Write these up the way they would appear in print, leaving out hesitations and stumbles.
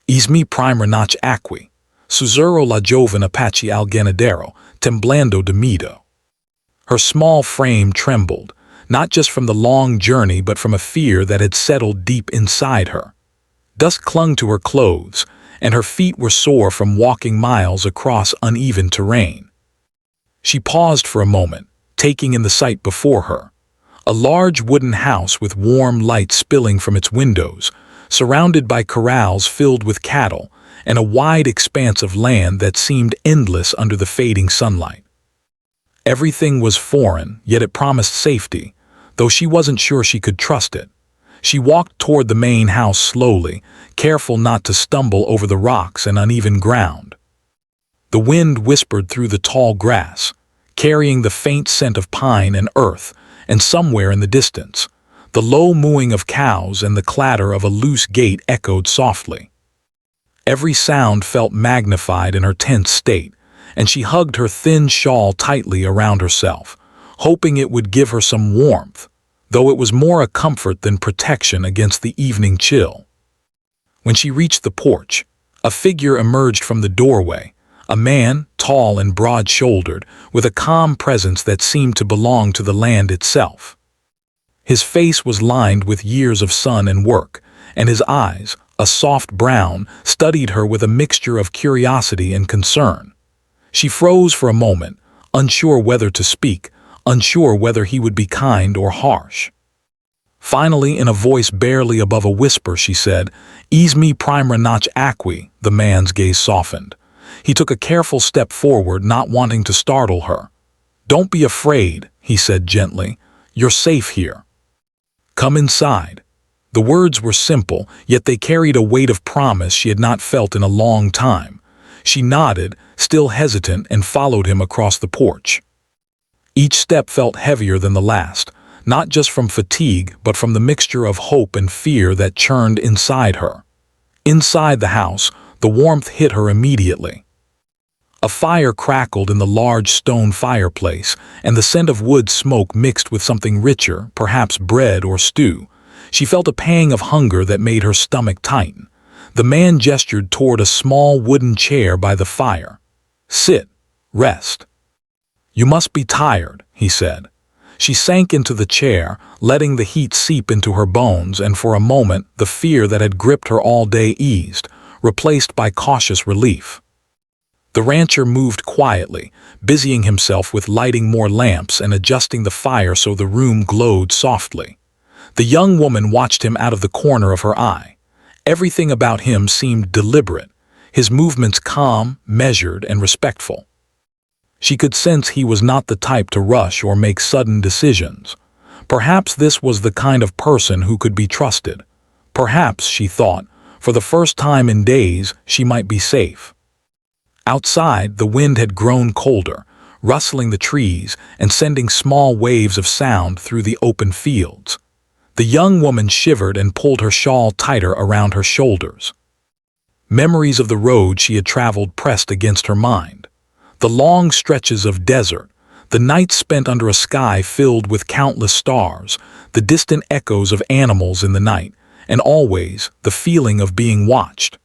primera noche aquí, susurró la joven apache al ganadero, temblando de miedo. Her small frame trembled, not just from the long journey but from a fear that had settled deep inside her. Dust clung to her clothes, and her feet were sore from walking miles across uneven terrain. She paused for a moment, taking in the sight before her. A large wooden house with warm light spilling from its windows, surrounded by corrals filled with cattle, and a wide expanse of land that seemed endless under the fading sunlight. Everything was foreign, yet it promised safety, though she wasn't sure she could trust it. She walked toward the main house slowly, careful not to stumble over the rocks and uneven ground. The wind whispered through the tall grass, carrying the faint scent of pine and earth, and somewhere in the distance, the low mooing of cows and the clatter of a loose gate echoed softly. Every sound felt magnified in her tense state, and she hugged her thin shawl tightly around herself, hoping it would give her some warmth, though it was more a comfort than protection against the evening chill. When she reached the porch, a figure emerged from the doorway, a man, tall and broad-shouldered, with a calm presence that seemed to belong to the land itself. His face was lined with years of sun and work, and his eyes, a soft brown, studied her with a mixture of curiosity and concern. She froze for a moment, unsure whether to speak, unsure whether he would be kind or harsh. Finally, in a voice barely above a whisper, she said, primera noche aquí." The man's gaze softened. He took a careful step forward, not wanting to startle her. "Don't be afraid," he said gently. "You're safe here. Come inside." The words were simple, yet they carried a weight of promise she had not felt in a long time. She nodded, still hesitant, and followed him across the porch. Each step felt heavier than the last, not just from fatigue but from the mixture of hope and fear that churned inside her. Inside the house, the warmth hit her immediately. A fire crackled in the large stone fireplace, and the scent of wood smoke mixed with something richer, perhaps bread or stew. She felt a pang of hunger that made her stomach tighten. The man gestured toward a small wooden chair by the fire. "Sit. Rest." "You must be tired," he said. She sank into the chair, letting the heat seep into her bones, and for a moment the fear that had gripped her all day eased, replaced by cautious relief. The rancher moved quietly, busying himself with lighting more lamps and adjusting the fire so the room glowed softly. The young woman watched him out of the corner of her eye. Everything about him seemed deliberate, his movements calm, measured, and respectful. She could sense he was not the type to rush or make sudden decisions. Perhaps this was the kind of person who could be trusted. Perhaps, she thought, for the first time in days, she might be safe. Outside, the wind had grown colder, rustling the trees and sending small waves of sound through the open fields. The young woman shivered and pulled her shawl tighter around her shoulders. Memories of the road she had traveled pressed against her mind. The long stretches of desert, the nights spent under a sky filled with countless stars, the distant echoes of animals in the night, and always the feeling of being watched.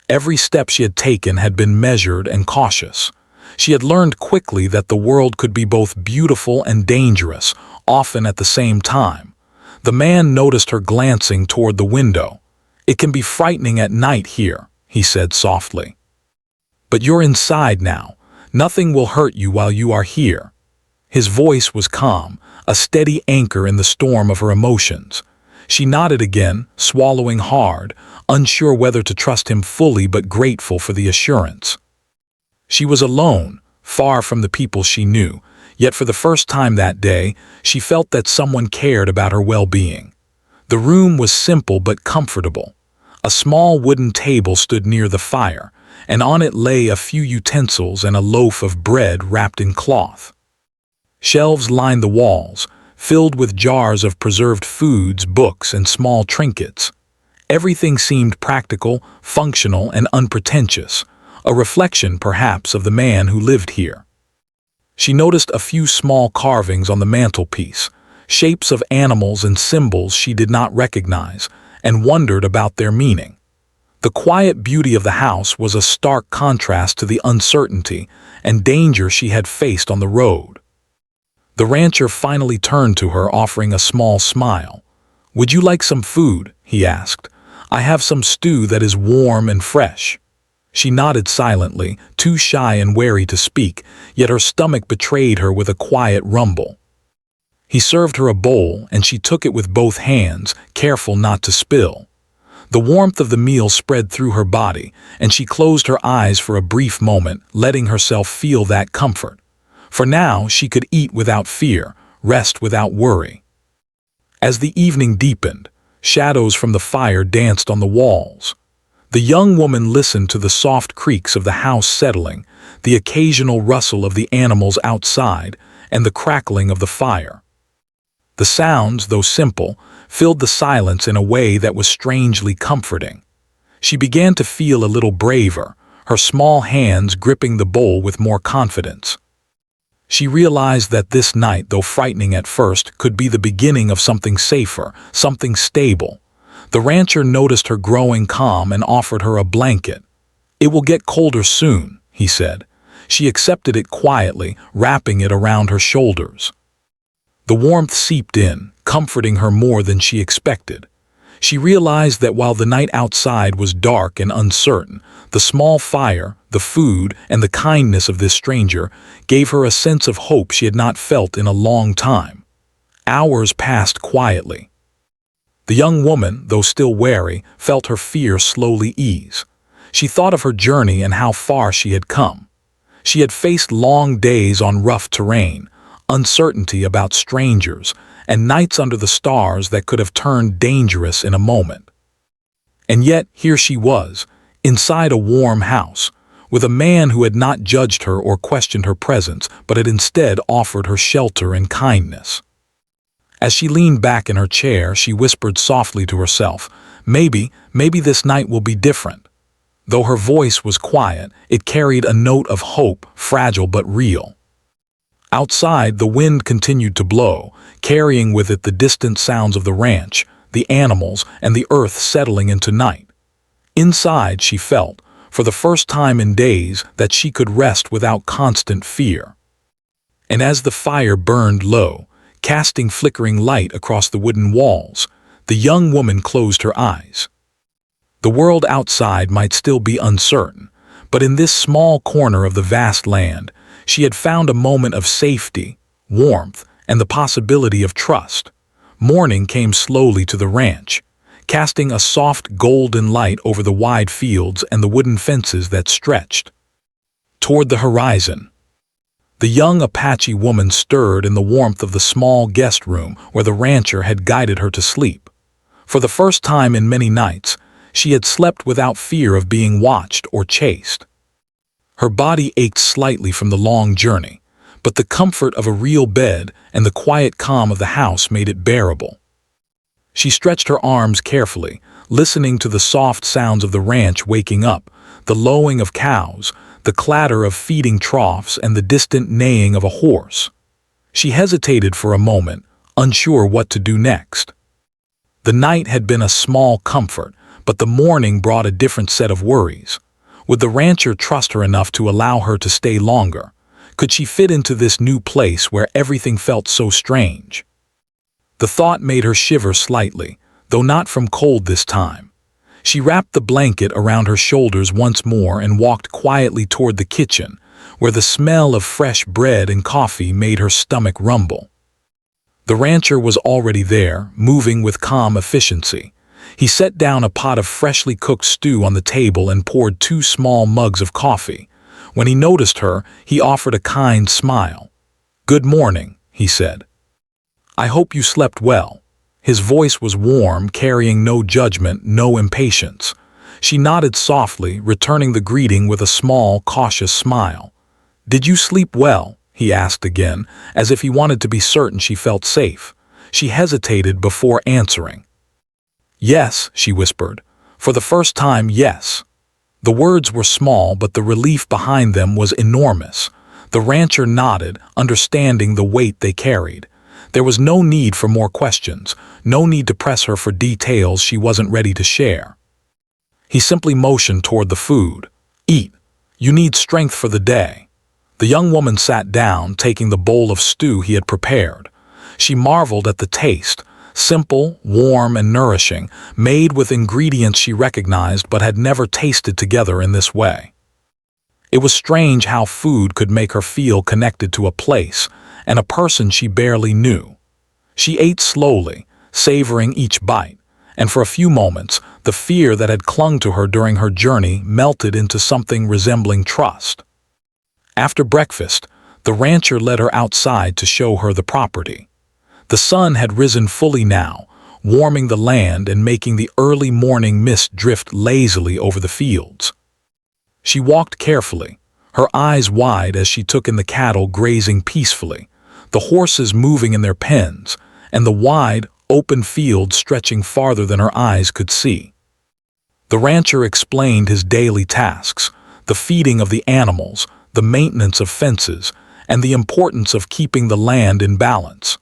Every step she had taken had been measured and cautious. She had learned quickly that the world could be both beautiful and dangerous, often at the same time. The man noticed her glancing toward the window. "It can be frightening at night here," he said softly. "But you're inside now. Nothing will hurt you while you are here." His voice was calm, a steady anchor in the storm of her emotions. She nodded again, swallowing hard, unsure whether to trust him fully but grateful for the assurance. She was alone, far from the people she knew, yet for the first time that day, she felt that someone cared about her well-being. The room was simple but comfortable. A small wooden table stood near the fire, and on it lay a few utensils and a loaf of bread wrapped in cloth. Shelves lined the walls, filled with jars of preserved foods, books, and small trinkets. Everything seemed practical, functional, and unpretentious, a reflection, perhaps, of the man who lived here. She noticed a few small carvings on the mantelpiece, shapes of animals and symbols she did not recognize, and wondered about their meaning. The quiet beauty of the house was a stark contrast to the uncertainty and danger she had faced on the road. The rancher finally turned to her, offering a small smile. "Would you like some food?" he asked. "I have some stew that is warm and fresh." She nodded silently, too shy and wary to speak, yet her stomach betrayed her with a quiet rumble. He served her a bowl, and she took it with both hands, careful not to spill. The warmth of the meal spread through her body, and she closed her eyes for a brief moment, letting herself feel that comfort. For now she could eat without fear, rest without worry. As the evening deepened, shadows from the fire danced on the walls. The young woman listened to the soft creaks of the house settling, the occasional rustle of the animals outside, and the crackling of the fire. The sounds, though simple, filled the silence in a way that was strangely comforting. She began to feel a little braver, her small hands gripping the bowl with more confidence. She realized that this night, though frightening at first, could be the beginning of something safer, something stable. The rancher noticed her growing calm and offered her a blanket. "It will get colder soon," he said. She accepted it quietly, wrapping it around her shoulders. The warmth seeped in, comforting her more than she expected. She realized that while the night outside was dark and uncertain, the small fire, the food, and the kindness of this stranger gave her a sense of hope she had not felt in a long time. Hours passed quietly. The young woman, though still wary, felt her fear slowly ease. She thought of her journey and how far she had come. She had faced long days on rough terrain, uncertainty about strangers, and nights under the stars that could have turned dangerous in a moment. And yet here she was, inside a warm house, with a man who had not judged her or questioned her presence, but had instead offered her shelter and kindness. As she leaned back in her chair, she whispered softly to herself, maybe this night will be different." Though her voice was quiet, it carried a note of hope, fragile but real. Outside, the wind continued to blow, carrying with it the distant sounds of the ranch, the animals, and the earth settling into night. Inside, she felt, for the first time in days, that she could rest without constant fear. And as the fire burned low, casting flickering light across the wooden walls, the young woman closed her eyes. The world outside might still be uncertain, but in this small corner of the vast land, she had found a moment of safety, warmth, and the possibility of trust. Morning came slowly to the ranch, casting a soft golden light over the wide fields and the wooden fences that stretched toward the horizon. The young Apache woman stirred in the warmth of the small guest room where the rancher had guided her to sleep. For the first time in many nights, she had slept without fear of being watched or chased. Her body ached slightly from the long journey, but the comfort of a real bed and the quiet calm of the house made it bearable. She stretched her arms carefully, listening to the soft sounds of the ranch waking up, the lowing of cows, the clatter of feeding troughs, and the distant neighing of a horse. She hesitated for a moment, unsure what to do next. The night had been a small comfort, but the morning brought a different set of worries. Would the rancher trust her enough to allow her to stay longer? Could she fit into this new place where everything felt so strange? The thought made her shiver slightly, though not from cold this time. She wrapped the blanket around her shoulders once more and walked quietly toward the kitchen, where the smell of fresh bread and coffee made her stomach rumble. The rancher was already there, moving with calm efficiency. He set down a pot of freshly cooked stew on the table and poured 2 small mugs of coffee. When he noticed her, he offered a kind smile. "Good morning," he said. "I hope you slept well." His voice was warm, carrying no judgment, no impatience. She nodded softly, returning the greeting with a small, cautious smile. "Did you sleep well?" he asked again, as if he wanted to be certain she felt safe. She hesitated before answering. "Yes," she whispered. "For the first time, yes." The words were small, but the relief behind them was enormous. The rancher nodded, understanding the weight they carried. There was no need for more questions, no need to press her for details she wasn't ready to share. He simply motioned toward the food. "Eat. You need strength for the day." The young woman sat down, taking the bowl of stew he had prepared. She marveled at the taste, simple, warm, and nourishing, made with ingredients she recognized but had never tasted together in this way. It was strange how food could make her feel connected to a place and a person she barely knew. She ate slowly, savoring each bite, and for a few moments, the fear that had clung to her during her journey melted into something resembling trust. After breakfast, the rancher led her outside to show her the property. The sun had risen fully now, warming the land and making the early morning mist drift lazily over the fields. She walked carefully, her eyes wide as she took in the cattle grazing peacefully, the horses moving in their pens, and the wide, open field stretching farther than her eyes could see. The rancher explained his daily tasks, the feeding of the animals, the maintenance of fences, and the importance of keeping the land in balance.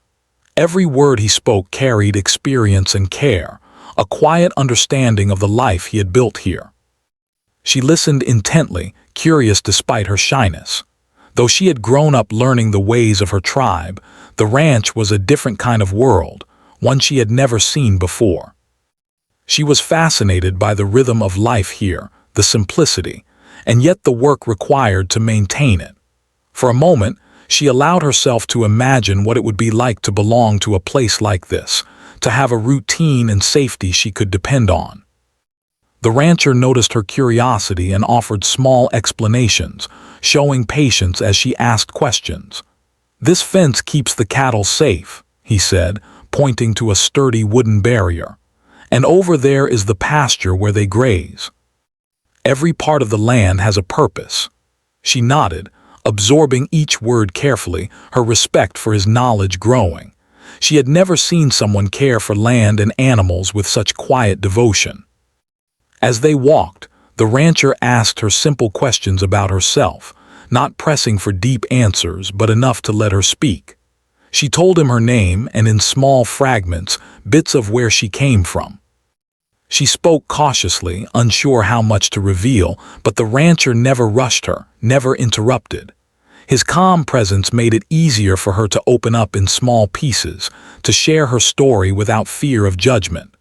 Every word he spoke carried experience and care, a quiet understanding of the life he had built here. She listened intently, curious despite her shyness. Though she had grown up learning the ways of her tribe, the ranch was a different kind of world, one she had never seen before. She was fascinated by the rhythm of life here, the simplicity, and yet the work required to maintain it. For a moment, she allowed herself to imagine what it would be like to belong to a place like this, to have a routine and safety she could depend on. The rancher noticed her curiosity and offered small explanations, showing patience as she asked questions. "This fence keeps the cattle safe," he said, pointing to a sturdy wooden barrier. "And over there is the pasture where they graze. Every part of the land has a purpose." She nodded, absorbing each word carefully, her respect for his knowledge growing. She had never seen someone care for land and animals with such quiet devotion. As they walked, the rancher asked her simple questions about herself, not pressing for deep answers but enough to let her speak. She told him her name and in small fragments, bits of where she came from. She spoke cautiously, unsure how much to reveal, but the rancher never rushed her, never interrupted. His calm presence made it easier for her to open up in small pieces, to share her story without fear of judgment.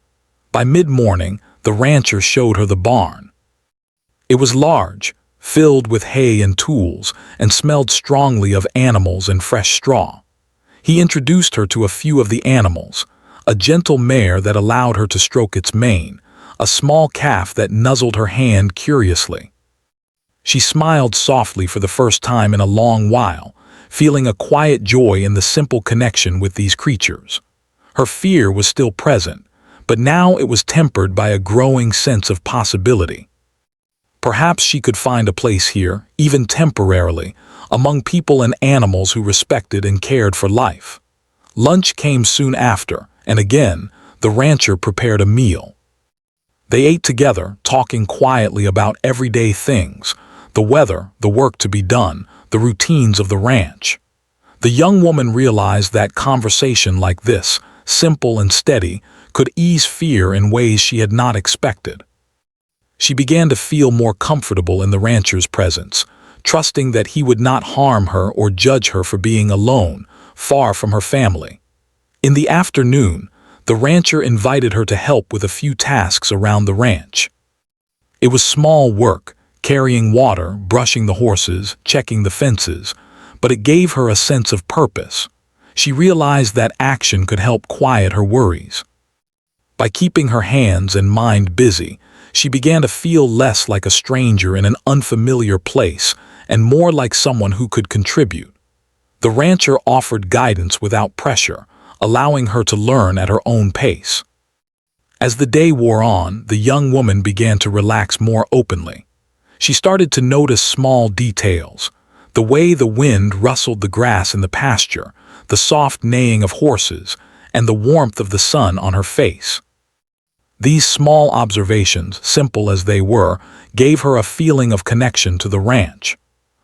By mid-morning, the rancher showed her the barn. It was large, filled with hay and tools, and smelled strongly of animals and fresh straw. He introduced her to a few of the animals, a gentle mare that allowed her to stroke its mane, a small calf that nuzzled her hand curiously. She smiled softly for the first time in a long while, feeling a quiet joy in the simple connection with these creatures. Her fear was still present, but now it was tempered by a growing sense of possibility. Perhaps she could find a place here, even temporarily, among people and animals who respected and cared for life. Lunch came soon after, and again, the rancher prepared a meal. They ate together, talking quietly about everyday things, the weather, the work to be done, the routines of the ranch. The young woman realized that conversation like this, simple and steady, could ease fear in ways she had not expected. She began to feel more comfortable in the rancher's presence, trusting that he would not harm her or judge her for being alone, far from her family. In the afternoon, the rancher invited her to help with a few tasks around the ranch. It was small work, carrying water, brushing the horses, checking the fences, but it gave her a sense of purpose. She realized that action could help quiet her worries. By keeping her hands and mind busy, she began to feel less like a stranger in an unfamiliar place and more like someone who could contribute. The rancher offered guidance without pressure, allowing her to learn at her own pace. As the day wore on, the young woman began to relax more openly. She started to notice small details, the way the wind rustled the grass in the pasture, the soft neighing of horses, and the warmth of the sun on her face. These small observations, simple as they were, gave her a feeling of connection to the ranch.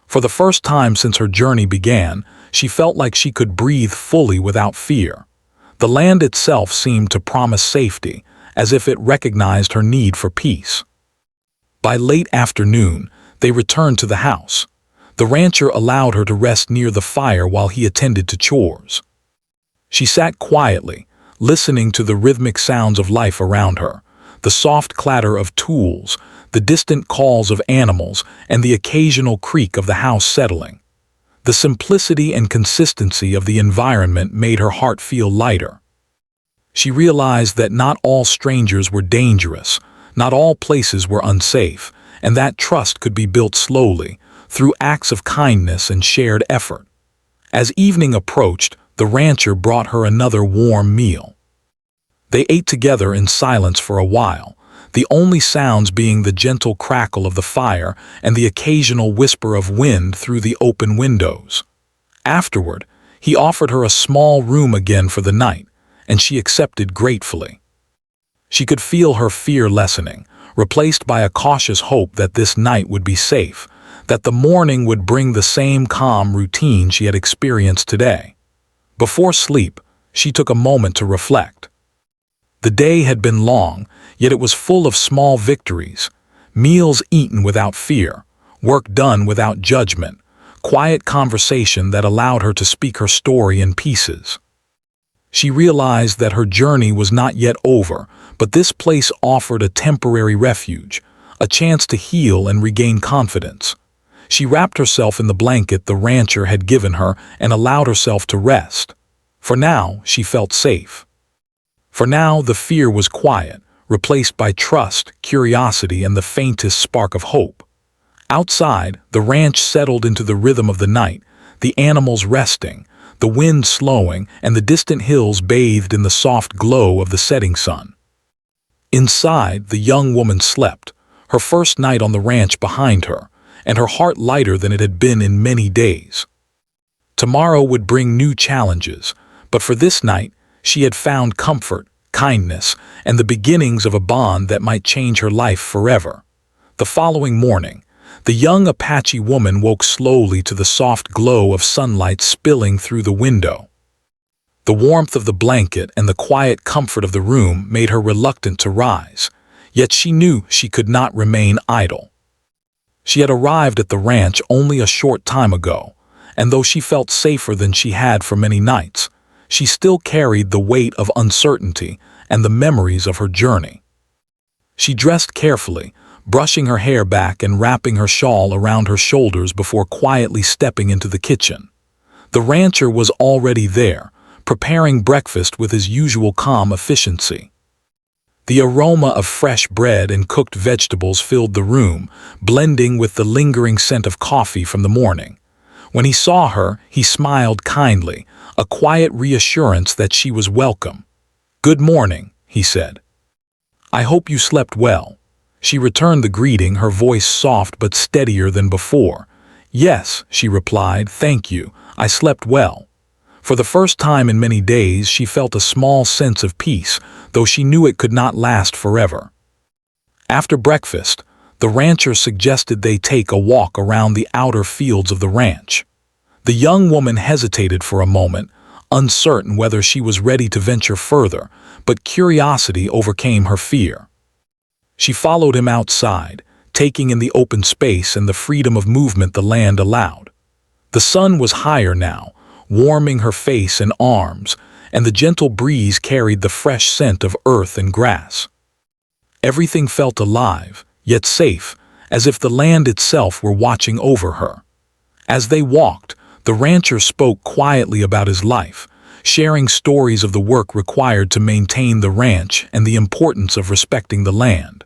For the first time since her journey began, she felt like she could breathe fully without fear. The land itself seemed to promise safety, as if it recognized her need for peace. By late afternoon, they returned to the house. The rancher allowed her to rest near the fire while he attended to chores. She sat quietly, listening to the rhythmic sounds of life around her, the soft clatter of tools, the distant calls of animals, and the occasional creak of the house settling. The simplicity and consistency of the environment made her heart feel lighter. She realized that not all strangers were dangerous, not all places were unsafe, and that trust could be built slowly, through acts of kindness and shared effort. As evening approached, the rancher brought her another warm meal. They ate together in silence for a while, the only sounds being the gentle crackle of the fire and the occasional whisper of wind through the open windows. Afterward, he offered her a small room again for the night, and she accepted gratefully. She could feel her fear lessening, replaced by a cautious hope that this night would be safe, that the morning would bring the same calm routine she had experienced today. Before sleep, she took a moment to reflect. The day had been long, yet it was full of small victories, meals eaten without fear, work done without judgment, quiet conversation that allowed her to speak her story in pieces. She realized that her journey was not yet over, but this place offered a temporary refuge, a chance to heal and regain confidence. She wrapped herself in the blanket the rancher had given her and allowed herself to rest. For now, she felt safe. For now, the fear was quiet, replaced by trust, curiosity, and the faintest spark of hope. Outside, the ranch settled into the rhythm of the night, the animals resting, the wind slowing, and the distant hills bathed in the soft glow of the setting sun. Inside, the young woman slept, her first night on the ranch behind her, and her heart lighter than it had been in many days. Tomorrow would bring new challenges, but for this night, she had found comfort, kindness, and the beginnings of a bond that might change her life forever. The following morning, the young Apache woman woke slowly to the soft glow of sunlight spilling through the window. The warmth of the blanket and the quiet comfort of the room made her reluctant to rise, yet she knew she could not remain idle. She had arrived at the ranch only a short time ago, and though she felt safer than she had for many nights, she still carried the weight of uncertainty and the memories of her journey. She dressed carefully, brushing her hair back and wrapping her shawl around her shoulders before quietly stepping into the kitchen. The rancher was already there, preparing breakfast with his usual calm efficiency. The aroma of fresh bread and cooked vegetables filled the room, blending with the lingering scent of coffee from the morning. When he saw her, he smiled kindly, a quiet reassurance that she was welcome. "Good morning," he said. "I hope you slept well." She returned the greeting, her voice soft but steadier than before. "Yes," she replied, "thank you. I slept well." For the first time in many days, she felt a small sense of peace, though she knew it could not last forever. After breakfast, the rancher suggested they take a walk around the outer fields of the ranch. The young woman hesitated for a moment, uncertain whether she was ready to venture further, but curiosity overcame her fear. She followed him outside, taking in the open space and the freedom of movement the land allowed. The sun was higher now, warming her face and arms, and the gentle breeze carried the fresh scent of earth and grass. Everything felt alive, yet safe, as if the land itself were watching over her. As they walked, the rancher spoke quietly about his life, sharing stories of the work required to maintain the ranch and the importance of respecting the land.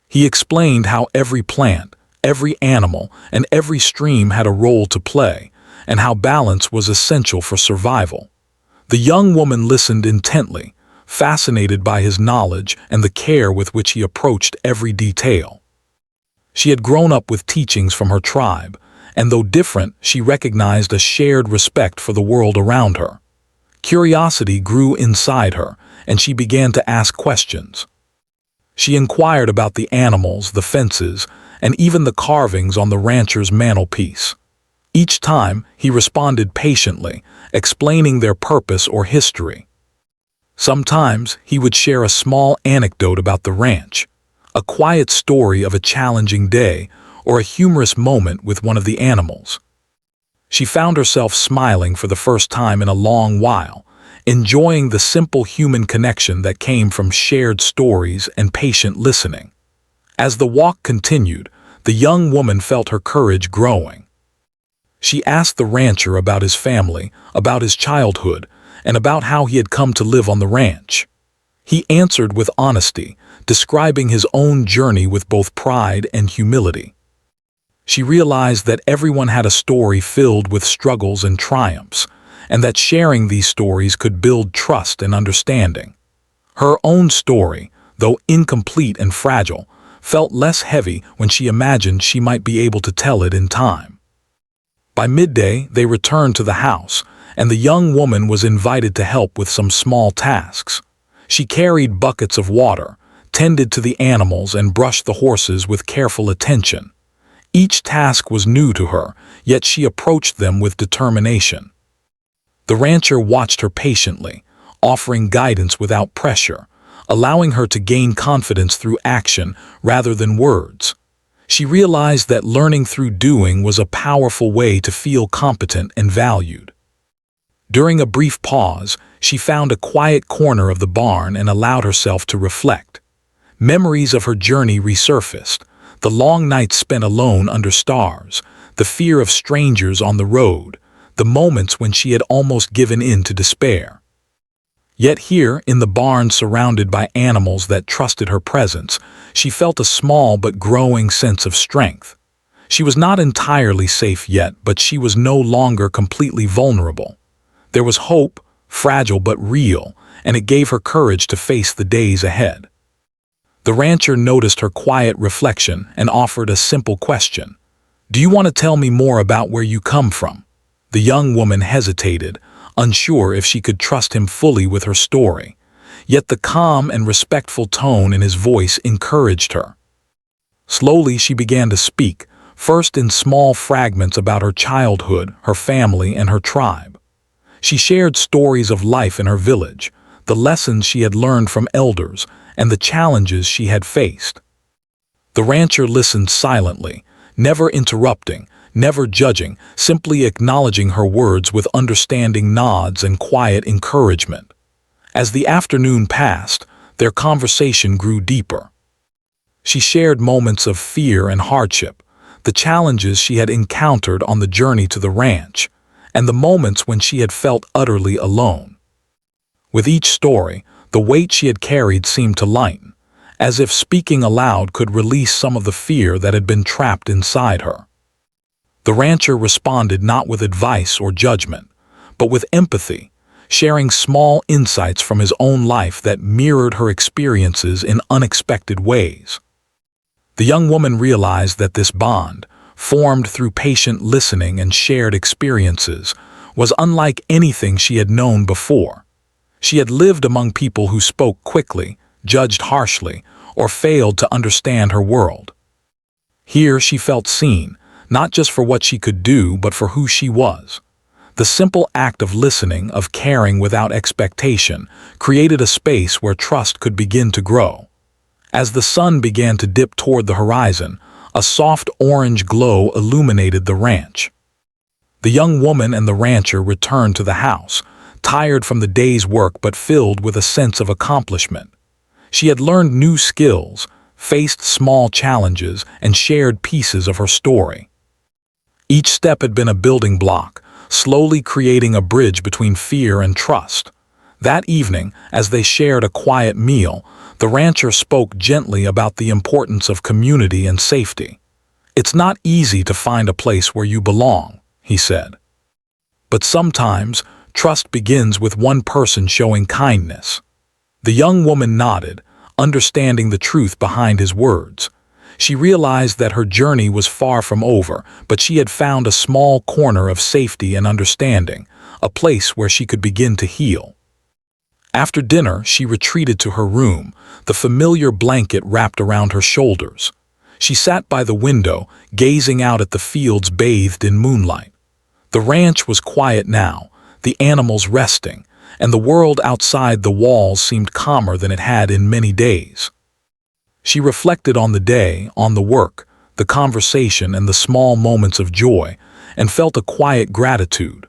He explained how every plant, every animal, and every stream had a role to play, and how balance was essential for survival. The young woman listened intently, fascinated by his knowledge and the care with which he approached every detail. She had grown up with teachings from her tribe, and though different, she recognized a shared respect for the world around her. Curiosity grew inside her, and she began to ask questions. She inquired about the animals, the fences, and even the carvings on the rancher's mantelpiece. Each time, he responded patiently, explaining their purpose or history. Sometimes, he would share a small anecdote about the ranch, a quiet story of a challenging day, or a humorous moment with one of the animals. She found herself smiling for the first time in a long while, enjoying the simple human connection that came from shared stories and patient listening. As the walk continued, the young woman felt her courage growing. She asked the rancher about his family, about his childhood, and about how he had come to live on the ranch. He answered with honesty, describing his own journey with both pride and humility. She realized that everyone had a story filled with struggles and triumphs, and that sharing these stories could build trust and understanding. Her own story, though incomplete and fragile, felt less heavy when she imagined she might be able to tell it in time. By midday, they returned to the house, and the young woman was invited to help with some small tasks. She carried buckets of water, tended to the animals, and brushed the horses with careful attention. Each task was new to her, yet she approached them with determination. The rancher watched her patiently, offering guidance without pressure, allowing her to gain confidence through action rather than words. She realized that learning through doing was a powerful way to feel competent and valued. During a brief pause, she found a quiet corner of the barn and allowed herself to reflect. Memories of her journey resurfaced, the long nights spent alone under stars, the fear of strangers on the road, the moments when she had almost given in to despair. Yet here, in the barn surrounded by animals that trusted her presence, she felt a small but growing sense of strength. She was not entirely safe yet, but she was no longer completely vulnerable. There was hope, fragile but real, and it gave her courage to face the days ahead. The rancher noticed her quiet reflection and offered a simple question. "Do you want to tell me more about where you come from?" The young woman hesitated, unsure if she could trust him fully with her story. Yet the calm and respectful tone in his voice encouraged her. Slowly she began to speak, first in small fragments about her childhood, her family, and her tribe. She shared stories of life in her village, the lessons she had learned from elders, and the challenges she had faced. The rancher listened silently, never interrupting, never judging, simply acknowledging her words with understanding nods and quiet encouragement. As the afternoon passed, their conversation grew deeper. She shared moments of fear and hardship, the challenges she had encountered on the journey to the ranch, and the moments when she had felt utterly alone. With each story, the weight she had carried seemed to lighten, as if speaking aloud could release some of the fear that had been trapped inside her. The rancher responded not with advice or judgment, but with empathy, sharing small insights from his own life that mirrored her experiences in unexpected ways. The young woman realized that this bond, formed through patient listening and shared experiences, was unlike anything she had known before. She had lived among people who spoke quickly, judged harshly, or failed to understand her world. Here she felt seen, not just for what she could do, but for who she was. The simple act of listening, of caring without expectation, created a space where trust could begin to grow. As the sun began to dip toward the horizon, a soft orange glow illuminated the ranch. The young woman and the rancher returned to the house, tired from the day's work but filled with a sense of accomplishment. She had learned new skills, faced small challenges, and shared pieces of her story. Each step had been a building block, slowly creating a bridge between fear and trust. That evening, as they shared a quiet meal, the rancher spoke gently about the importance of community and safety. "It's not easy to find a place where you belong," he said. "But sometimes, trust begins with one person showing kindness." The young woman nodded, understanding the truth behind his words. She realized that her journey was far from over, but she had found a small corner of safety and understanding, a place where she could begin to heal. After dinner, she retreated to her room, the familiar blanket wrapped around her shoulders. She sat by the window, gazing out at the fields bathed in moonlight. The ranch was quiet now, the animals resting, and the world outside the walls seemed calmer than it had in many days. She reflected on the day, on the work, the conversation, and the small moments of joy, and felt a quiet gratitude.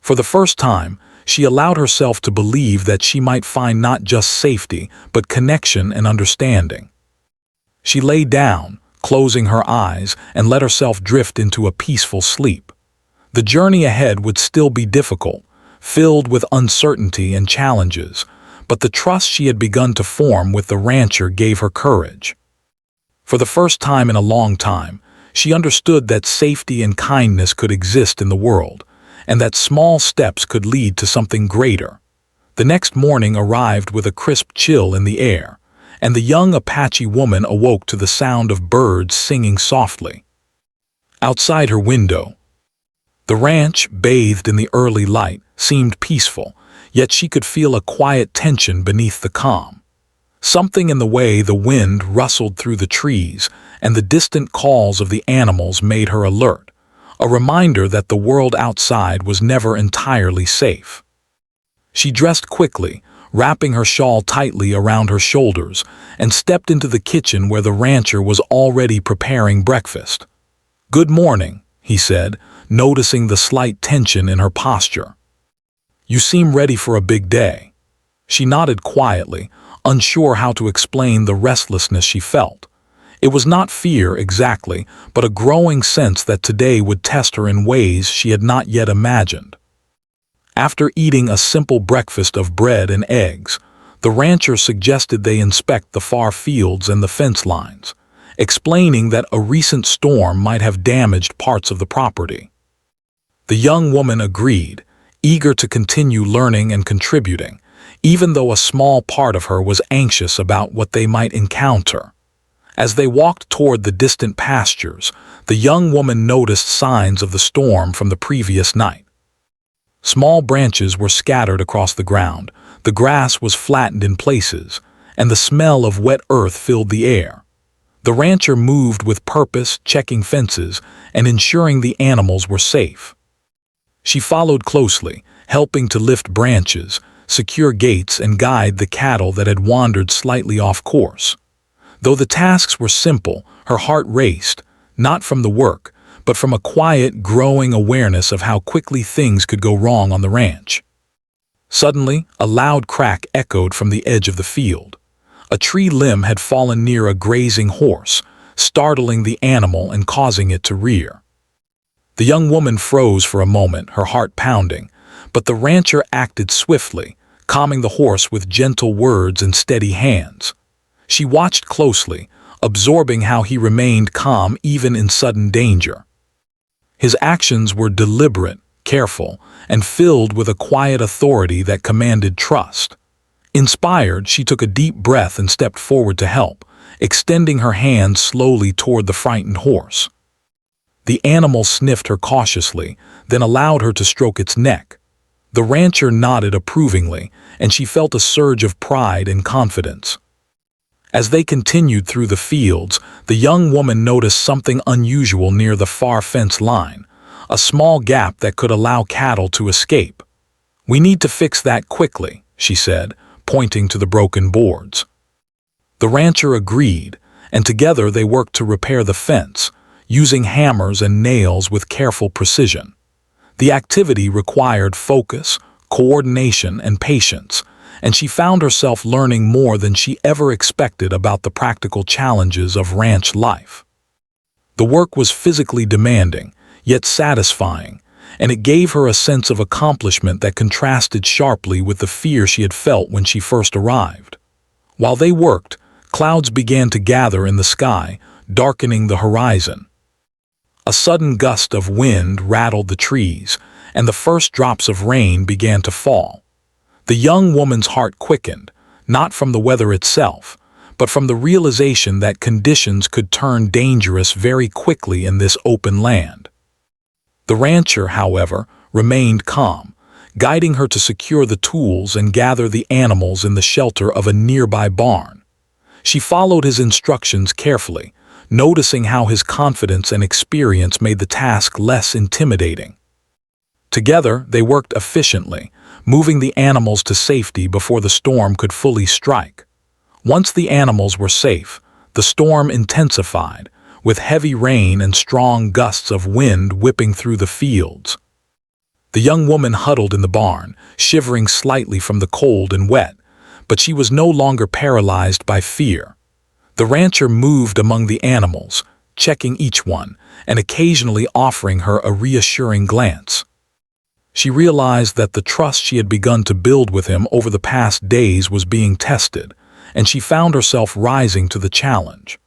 For the first time, she allowed herself to believe that she might find not just safety, but connection and understanding. She lay down, closing her eyes, and let herself drift into a peaceful sleep. The journey ahead would still be difficult, filled with uncertainty and challenges, but the trust she had begun to form with the rancher gave her courage. For the first time in a long time, she understood that safety and kindness could exist in the world, and that small steps could lead to something greater. The next morning arrived with a crisp chill in the air, and the young Apache woman awoke to the sound of birds singing softly. Outside her window, the ranch, bathed in the early light, seemed peaceful, yet she could feel a quiet tension beneath the calm. Something in the way the wind rustled through the trees and the distant calls of the animals made her alert, a reminder that the world outside was never entirely safe. She dressed quickly, wrapping her shawl tightly around her shoulders, and stepped into the kitchen where the rancher was already preparing breakfast. "Good morning," he said, noticing the slight tension in her posture. "You seem ready for a big day." She nodded quietly, unsure how to explain the restlessness she felt. It was not fear exactly, but a growing sense that today would test her in ways she had not yet imagined. After eating a simple breakfast of bread and eggs, the rancher suggested they inspect the far fields and the fence lines, explaining that a recent storm might have damaged parts of the property. The young woman agreed, eager to continue learning and contributing, even though a small part of her was anxious about what they might encounter. As they walked toward the distant pastures, the young woman noticed signs of the storm from the previous night. Small branches were scattered across the ground, the grass was flattened in places, and the smell of wet earth filled the air. The rancher moved with purpose, checking fences and ensuring the animals were safe. She followed closely, helping to lift branches, secure gates, and guide the cattle that had wandered slightly off course. Though the tasks were simple, her heart raced, not from the work, but from a quiet, growing awareness of how quickly things could go wrong on the ranch. Suddenly, a loud crack echoed from the edge of the field. A tree limb had fallen near a grazing horse, startling the animal and causing it to rear. The young woman froze for a moment, her heart pounding, but the rancher acted swiftly, calming the horse with gentle words and steady hands. She watched closely, absorbing how he remained calm even in sudden danger. His actions were deliberate, careful, and filled with a quiet authority that commanded trust. Inspired, she took a deep breath and stepped forward to help, extending her hand slowly toward the frightened horse. The animal sniffed her cautiously, then allowed her to stroke its neck. The rancher nodded approvingly, and she felt a surge of pride and confidence. As they continued through the fields, the young woman noticed something unusual near the far fence line, a small gap that could allow cattle to escape. "We need to fix that quickly," she said, pointing to the broken boards. The rancher agreed, and together they worked to repair the fence, using hammers and nails with careful precision. The activity required focus, coordination, and patience, and she found herself learning more than she ever expected about the practical challenges of ranch life. The work was physically demanding, yet satisfying, and it gave her a sense of accomplishment that contrasted sharply with the fear she had felt when she first arrived. While they worked, clouds began to gather in the sky, darkening the horizon. A sudden gust of wind rattled the trees, and the first drops of rain began to fall. The young woman's heart quickened, not from the weather itself, but from the realization that conditions could turn dangerous very quickly in this open land. The rancher, however, remained calm, guiding her to secure the tools and gather the animals in the shelter of a nearby barn. She followed his instructions carefully, noticing how his confidence and experience made the task less intimidating. Together, they worked efficiently, moving the animals to safety before the storm could fully strike. Once the animals were safe, The storm intensified, with heavy rain and strong gusts of wind whipping through the fields. The young woman huddled in the barn, shivering slightly from the cold and wet, but she was no longer paralyzed by fear. The rancher moved among the animals, checking each one, and occasionally offering her a reassuring glance. She realized that the trust she had begun to build with him over the past days was being tested, and she found herself rising to the challenge.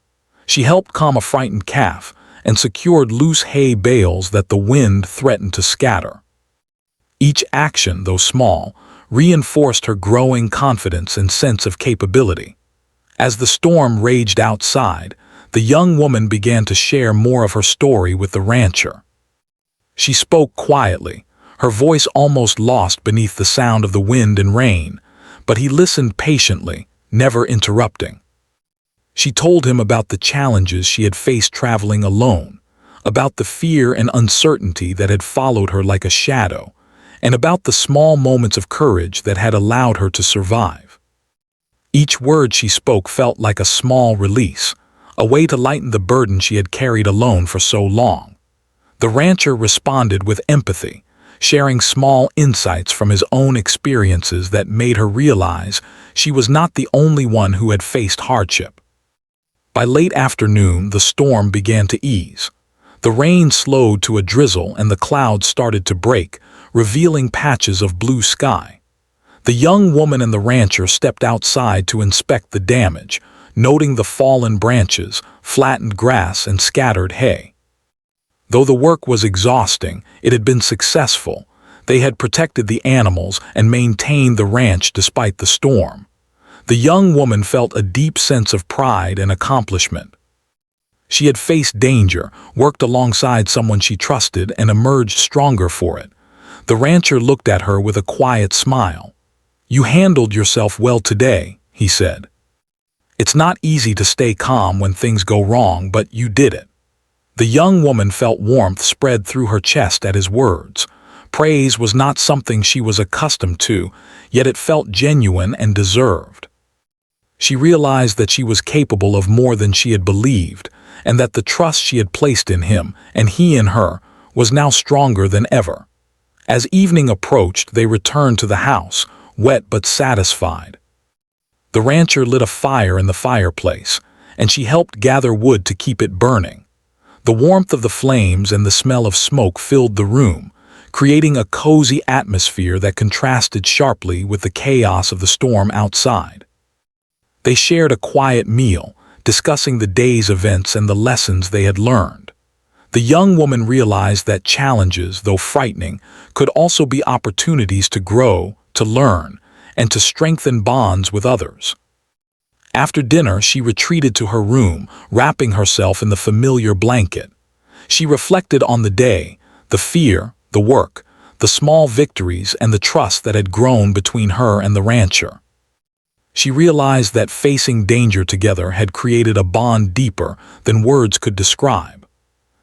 She helped calm a frightened calf and secured loose hay bales that the wind threatened to scatter. Each action, though small, reinforced her growing confidence and sense of capability. As the storm raged outside, the young woman began to share more of her story with the rancher. She spoke quietly, her voice almost lost beneath the sound of the wind and rain, but he listened patiently, never interrupting. She told him about the challenges she had faced traveling alone, about the fear and uncertainty that had followed her like a shadow, and about the small moments of courage that had allowed her to survive. Each word she spoke felt like a small release, a way to lighten the burden she had carried alone for so long. The rancher responded with empathy, sharing small insights from his own experiences that made her realize she was not the only one who had faced hardship. By late afternoon, the storm began to ease. The rain slowed to a drizzle and the clouds started to break, revealing patches of blue sky. The young woman and the rancher stepped outside to inspect the damage, noting the fallen branches, flattened grass, and scattered hay. Though the work was exhausting, it had been successful. They had protected the animals and maintained the ranch despite the storm. The young woman felt a deep sense of pride and accomplishment. She had faced danger, worked alongside someone she trusted, and emerged stronger for it. The rancher looked at her with a quiet smile. "You handled yourself well today," he said. "It's not easy to stay calm when things go wrong, but you did it." The young woman felt warmth spread through her chest at his words. Praise was not something she was accustomed to, yet it felt genuine and deserved. She realized that she was capable of more than she had believed, and that the trust she had placed in him, and he in her, was now stronger than ever. As evening approached, they returned to the house, wet but satisfied. The rancher lit a fire in the fireplace, and she helped gather wood to keep it burning. The warmth of the flames and the smell of smoke filled the room, creating a cozy atmosphere that contrasted sharply with the chaos of the storm outside. They shared a quiet meal, discussing the day's events and the lessons they had learned. The young woman realized that challenges, though frightening, could also be opportunities to grow, to learn, and to strengthen bonds with others. After dinner, she retreated to her room, wrapping herself in the familiar blanket. She reflected on the day, the fear, the work, the small victories, and the trust that had grown between her and the rancher. She realized that facing danger together had created a bond deeper than words could describe.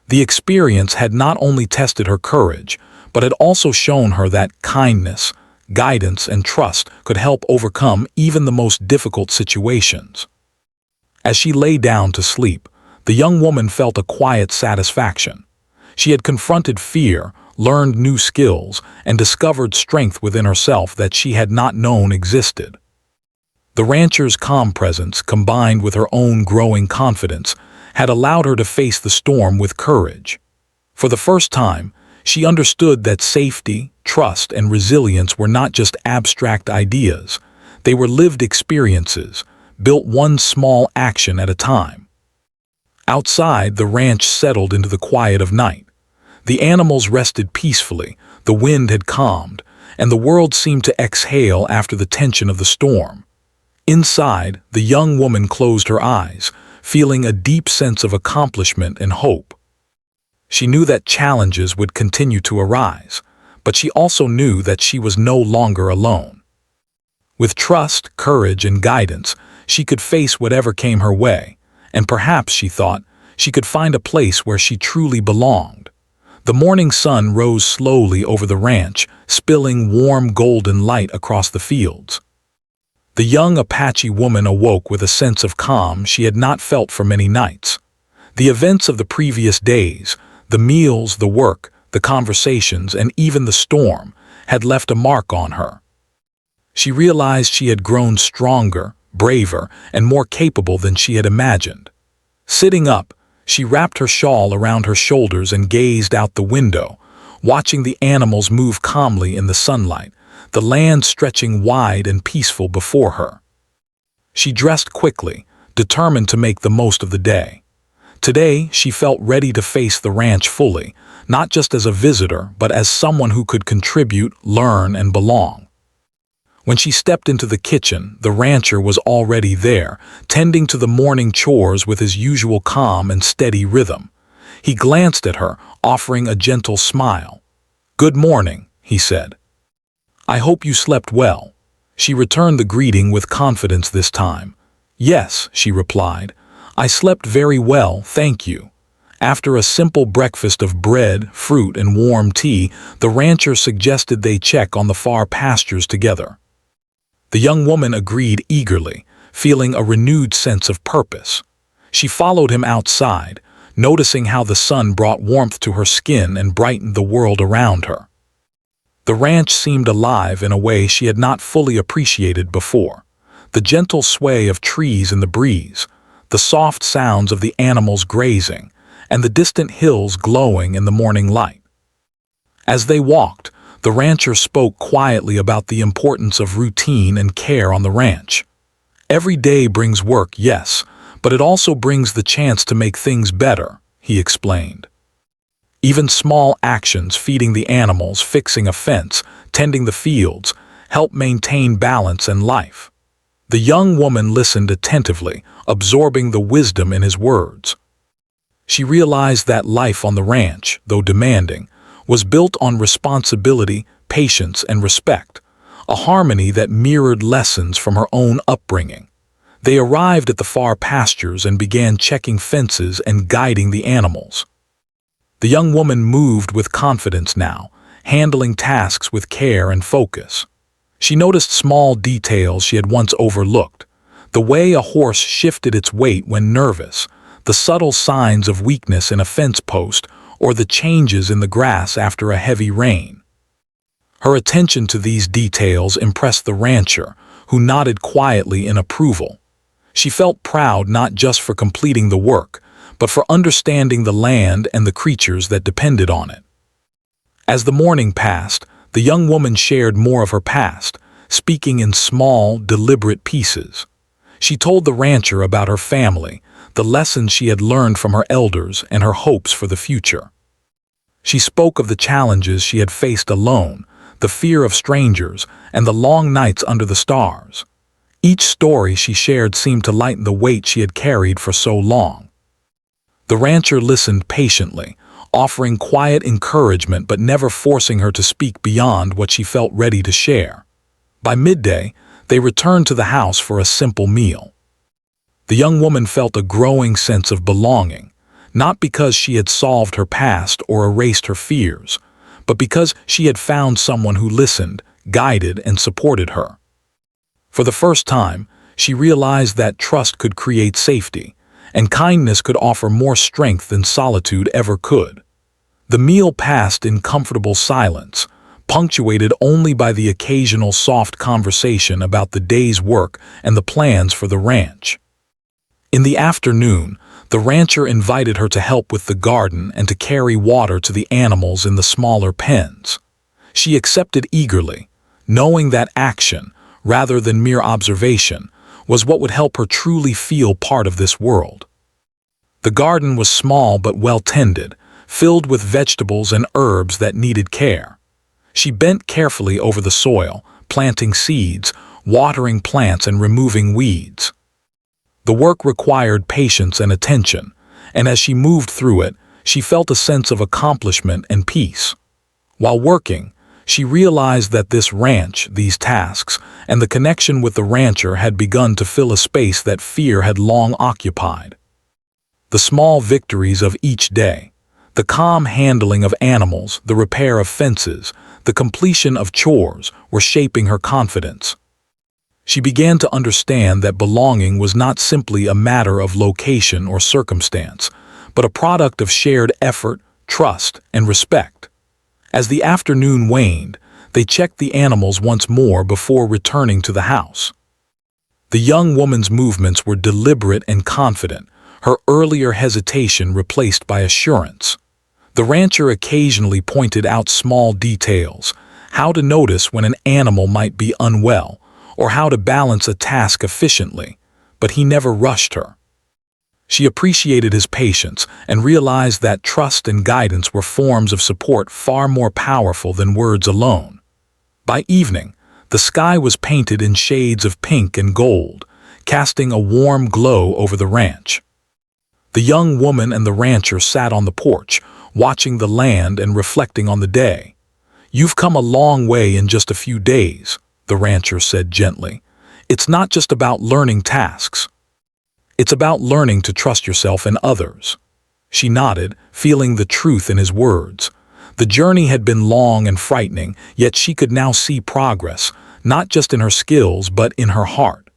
The experience had not only tested her courage, but had also shown her that kindness, guidance, and trust could help overcome even the most difficult situations. As she lay down to sleep, the young woman felt a quiet satisfaction. She had confronted fear, learned new skills, and discovered strength within herself that she had not known existed. The rancher's calm presence, combined with her own growing confidence, had allowed her to face the storm with courage. For the first time, she understood that safety, trust, and resilience were not just abstract ideas. They were lived experiences, built one small action at a time. Outside, the ranch settled into the quiet of night. The animals rested peacefully, the wind had calmed, and the world seemed to exhale after the tension of the storm. Inside, the young woman closed her eyes, feeling a deep sense of accomplishment and hope. She knew that challenges would continue to arise, but she also knew that she was no longer alone. With trust, courage, and guidance, she could face whatever came her way, and perhaps, she thought, she could find a place where she truly belonged. The morning sun rose slowly over the ranch, spilling warm golden light across the fields. The young Apache woman awoke with a sense of calm she had not felt for many nights. The events of the previous days, the meals, the work, the conversations, and even the storm, had left a mark on her. She realized she had grown stronger, braver, and more capable than she had imagined. Sitting up, she wrapped her shawl around her shoulders and gazed out the window, watching the animals move calmly in the sunlight, the land stretching wide and peaceful before her. She dressed quickly, determined to make the most of the day. Today, she felt ready to face the ranch fully, not just as a visitor, but as someone who could contribute, learn, and belong. When she stepped into the kitchen, the rancher was already there, tending to the morning chores with his usual calm and steady rhythm. He glanced at her, offering a gentle smile. "Good morning," he said. "I hope you slept well." She returned the greeting with confidence this time. "Yes," she replied. "I slept very well, thank you." After a simple breakfast of bread, fruit, and warm tea, the rancher suggested they check on the far pastures together. The young woman agreed eagerly, feeling a renewed sense of purpose. She followed him outside, noticing how the sun brought warmth to her skin and brightened the world around her. The ranch seemed alive in a way she had not fully appreciated before. The gentle sway of trees in the breeze, the soft sounds of the animals grazing, and the distant hills glowing in the morning light. As they walked, the rancher spoke quietly about the importance of routine and care on the ranch. "Every day brings work, yes, but it also brings the chance to make things better," he explained. Even small actions, feeding the animals, fixing a fence, tending the fields, help maintain balance and life. The young woman listened attentively, absorbing the wisdom in his words. She realized that life on the ranch, though demanding, was built on responsibility, patience, and respect, a harmony that mirrored lessons from her own upbringing. They arrived at the far pastures and began checking fences and guiding the animals. The young woman moved with confidence now, handling tasks with care and focus. She noticed small details she had once overlooked, the way a horse shifted its weight when nervous, the subtle signs of weakness in a fence post, or the changes in the grass after a heavy rain. Her attention to these details impressed the rancher, who nodded quietly in approval. She felt proud not just for completing the work, but for understanding the land and the creatures that depended on it. As the morning passed, the young woman shared more of her past, speaking in small, deliberate pieces. She told the rancher about her family, the lessons she had learned from her elders, and her hopes for the future. She spoke of the challenges she had faced alone, the fear of strangers, and the long nights under the stars. Each story she shared seemed to lighten the weight she had carried for so long. The rancher listened patiently, offering quiet encouragement but never forcing her to speak beyond what she felt ready to share. By midday, they returned to the house for a simple meal. The young woman felt a growing sense of belonging, not because she had solved her past or erased her fears, but because she had found someone who listened, guided, and supported her. For the first time, she realized that trust could create safety, and kindness could offer more strength than solitude ever could. The meal passed in comfortable silence, punctuated only by the occasional soft conversation about the day's work and the plans for the ranch. In the afternoon, the rancher invited her to help with the garden and to carry water to the animals in the smaller pens. She accepted eagerly, knowing that action, rather than mere observation, was what would help her truly feel part of this world. The garden was small but well tended, filled with vegetables and herbs that needed care. She bent carefully over the soil, planting seeds, watering plants, and removing weeds. The work required patience and attention, and as she moved through it, she felt a sense of accomplishment and peace. While working, she realized that this ranch, these tasks, and the connection with the rancher had begun to fill a space that fear had long occupied. The small victories of each day, the calm handling of animals, the repair of fences, the completion of chores, were shaping her confidence. She began to understand that belonging was not simply a matter of location or circumstance, but a product of shared effort, trust, and respect. As the afternoon waned, they checked the animals once more before returning to the house. The young woman's movements were deliberate and confident, her earlier hesitation replaced by assurance. The rancher occasionally pointed out small details, how to notice when an animal might be unwell, or how to balance a task efficiently, but he never rushed her. She appreciated his patience and realized that trust and guidance were forms of support far more powerful than words alone. By evening, the sky was painted in shades of pink and gold, casting a warm glow over the ranch. The young woman and the rancher sat on the porch, watching the land and reflecting on the day. "You've come a long way in just a few days," the rancher said gently. "It's not just about learning tasks. It's about learning to trust yourself and others." She nodded, feeling the truth in his words. The journey had been long and frightening, yet she could now see progress, not just in her skills but in her heart.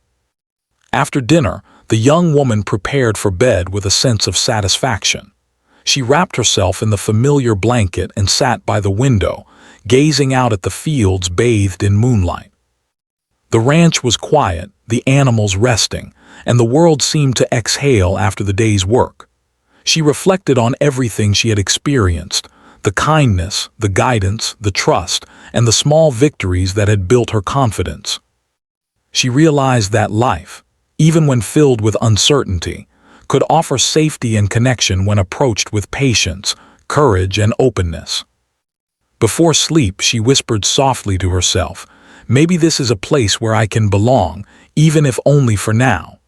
After dinner, the young woman prepared for bed with a sense of satisfaction. She wrapped herself in the familiar blanket and sat by the window, gazing out at the fields bathed in moonlight. The ranch was quiet, the animals resting, and the world seemed to exhale after the day's work. She reflected on everything she had experienced, the kindness, the guidance, the trust, and the small victories that had built her confidence. She realized that life, even when filled with uncertainty, could offer safety and connection when approached with patience, courage, and openness. Before sleep, she whispered softly to herself, "Maybe this is a place where I can belong, even if only for now."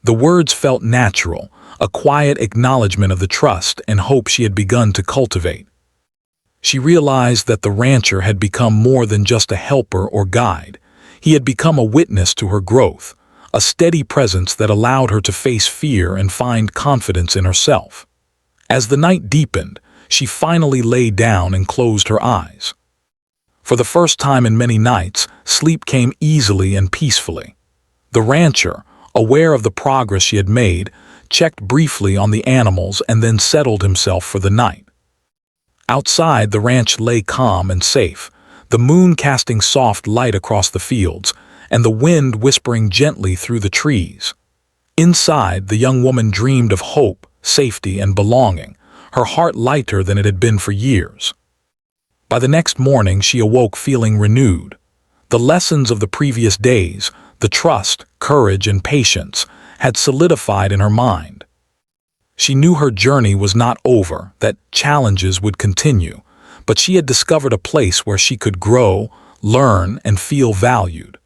The words felt natural, a quiet acknowledgement of the trust and hope she had begun to cultivate. She realized that the rancher had become more than just a helper or guide. He had become a witness to her growth, a steady presence that allowed her to face fear and find confidence in herself. As the night deepened, she finally lay down and closed her eyes. For the first time in many nights, sleep came easily and peacefully. The rancher, aware of the progress she had made, checked briefly on the animals and then settled himself for the night. Outside, the ranch lay calm and safe, the moon casting soft light across the fields, and the wind whispering gently through the trees. Inside, the young woman dreamed of hope, safety, and belonging, her heart lighter than it had been for years. By the next morning, she awoke feeling renewed. The lessons of the previous days, the trust, courage, and patience, had solidified in her mind. She knew her journey was not over, that challenges would continue, but she had discovered a place where she could grow, learn, and feel valued.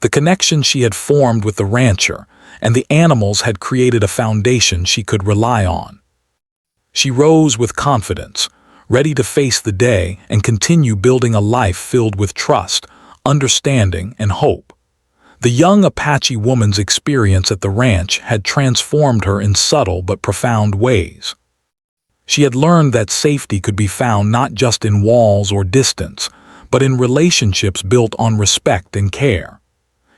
The connection she had formed with the rancher and the animals had created a foundation she could rely on. She rose with confidence, ready to face the day and continue building a life filled with trust, understanding, and hope. The young Apache woman's experience at the ranch had transformed her in subtle but profound ways. She had learned that safety could be found not just in walls or distance, but in relationships built on respect and care.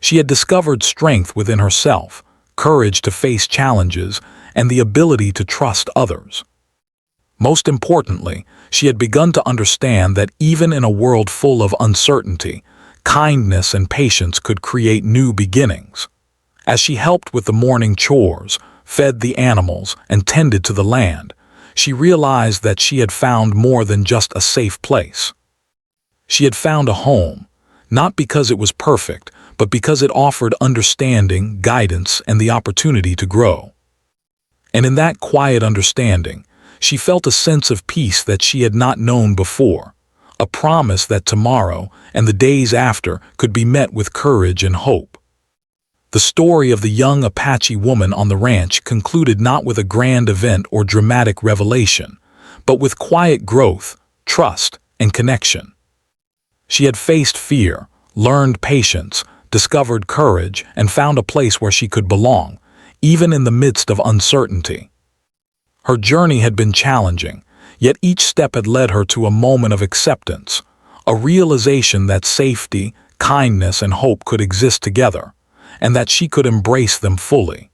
She had discovered strength within herself, courage to face challenges, and the ability to trust others. Most importantly, she had begun to understand that even in a world full of uncertainty, kindness and patience could create new beginnings. As she helped with the morning chores, fed the animals, and tended to the land, she realized that she had found more than just a safe place. She had found a home, not because it was perfect, but because it offered understanding, guidance, and the opportunity to grow. And in that quiet understanding, she felt a sense of peace that she had not known before, a promise that tomorrow and the days after could be met with courage and hope. The story of the young Apache woman on the ranch concluded not with a grand event or dramatic revelation, but with quiet growth, trust, and connection. She had faced fear, learned patience, discovered courage, and found a place where she could belong, even in the midst of uncertainty. Her journey had been challenging, yet each step had led her to a moment of acceptance, a realization that safety, kindness and hope could exist together, and that she could embrace them fully.